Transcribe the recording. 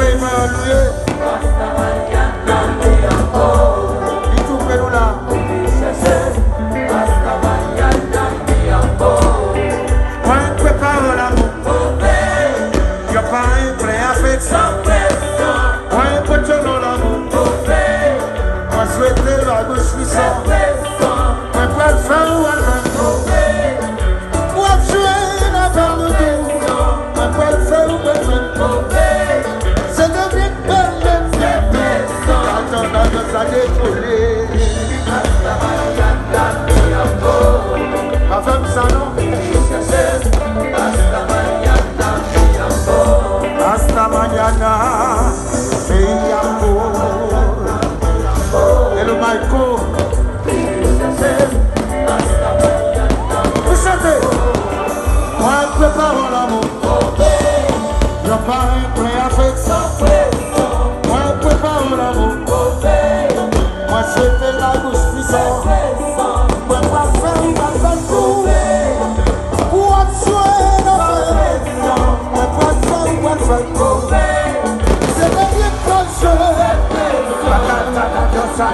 paye par louer. Il tout fait nous là. Moi, je prépare l'amour. Il n'y a pas un prêt à faire. Moi, je prépare l'amour. Moi, je souhaite la gauche puissante. Moi, je prépare l'amour. Moi, je joue la femme de tout. Moi, je prépare l'amour. C'est de bien belle. Quand on a de ça décoller. Ma femme, ça non. Hasta mañana, mi amor. Hello, Michael. Vous chantez. Moi, je prépare l'amour. Il n'y a pas un prêt à faire. Moi, je prépare l'amour. Moi, je fais la bouche puissante. Moi, je vais faire tout. What's your name? C'est le bien proche. La